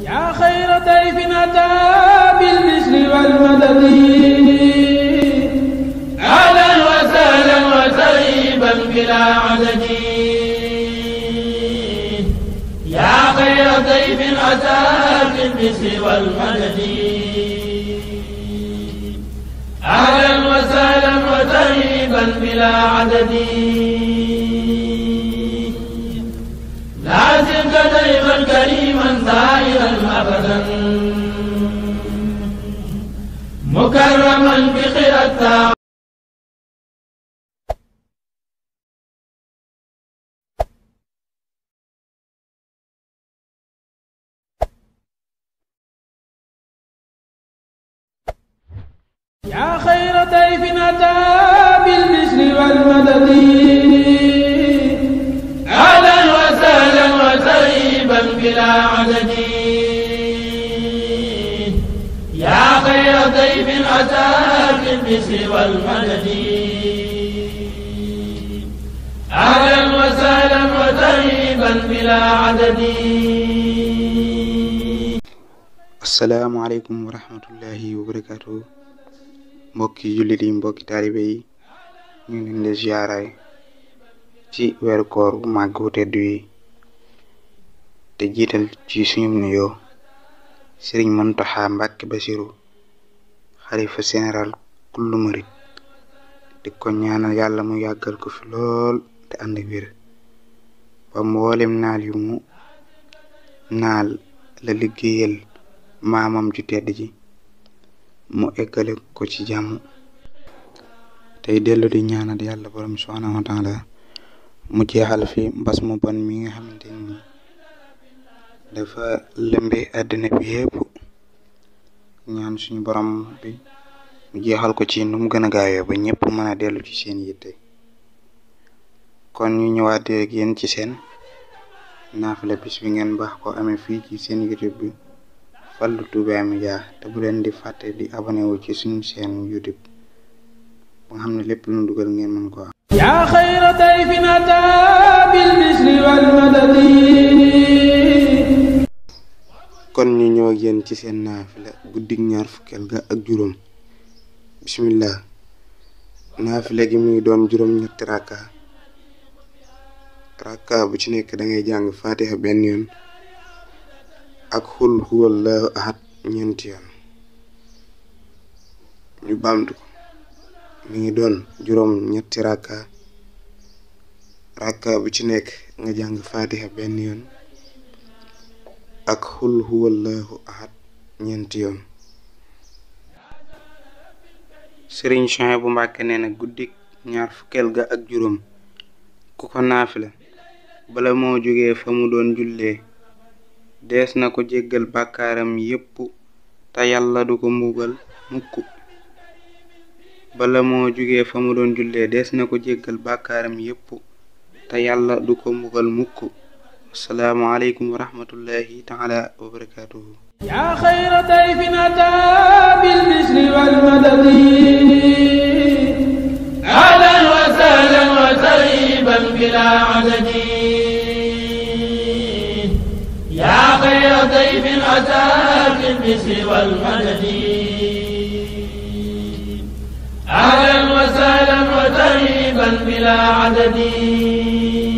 yaa xayra dayfin ataa bil bishri wal madadi ahlan wa sahlan wa tarhiban bilaa adadi yaa xayra dayfin ataa bil bishri wal madadi ahlan wa sahlan wa tarhiban bilaa adadi لازمك دائما كريما زاهرا ابدا مكرما بخير التاع يا خير ضيف اتى بالبشر والمدد أهلا وسهلا وترحيبا بلا عدد يا خير ضيف أتى بالبشر والمدد أهلا وسهلا وترحيبا بلا عدد. asalaamaaleykum wa rahmatullahi wa barakaatu. mbokki jullit yi, mbokki taalibe yi, ñu ngi leen di ziyaare ci weeru koor bu màgg wu tedd wi te jiital ci suñu nuyoo Sëriñ Muntaxa Mbàkke Basiru, xalifa général kullu murit, di ko ñaanal yàlla mu yàggal ko fi lool te ànd ak wér ba mboolem naal yu mu naal la liggéeyal maamam ju tedd ji mu eggale ko ci jàmm. tey dellu di ñaanal yàlla borom subhaanahu wa taala mu jeexal fi mbas mu bon mi nga xamante ni dafa lëmbe àddina bi yépp. ñaan suñu borom bi mu jeexal ko ci nu mu gën a gaawee ba ñëpp mën a dellu ci seen yitte. kon ñu ñëwaat ak yéen ci seen naafila bis bi ngeen baax ko amee fii ci seen YouTube bi Fallou Touba Média, te bu leen di fàtte di abonné wu ci suñu seen YouTube ba nga xam ne lépp lu ñu dugal ngeen mën ko am. yaa xayra dayfin ataa bil bishri wal madadi. kon ñu ñëw ak yéen ci seen naafila guddig ñaar fukkeel ga ak juróom. bismillah. naafila gi muy doon juróom ñetti rakka bu ci nekk da ngay jàng fatiha benn yoon ak xul huwallahu ahad ñeenti yoon. ñu baamtu ko, mi ngi doon juróom ñetti rakka bu ci nekk nga jàng fatiha benn yoon ak xul huwallahu ahad ñeenti yoon. Sëriñ Suhaybu Mbàkke nee na guddik ñaar fukkeel ga ak juróom ku ko naafila bala moo jógee fa mu doon jullee dees na ko jéggal bàkkaaram yépp te yàlla du ko mbugal mukk. bala moo jógee fa mu doon jullee dees na ko jéggal bàkkaaram yépp te yàlla du ko mbugal mukk. assalaamu aleykum wa rahmatullahi taala wa barakaatuhu. yaa xayra dayfin ataa bil bishri wal madadi ahlan wa sahlan wa tarhiban bilaa adadi yaa xayra dayfin ataa bil bishri wal madadi ahlan wa sahlan wa tarhiban bilaa adadi.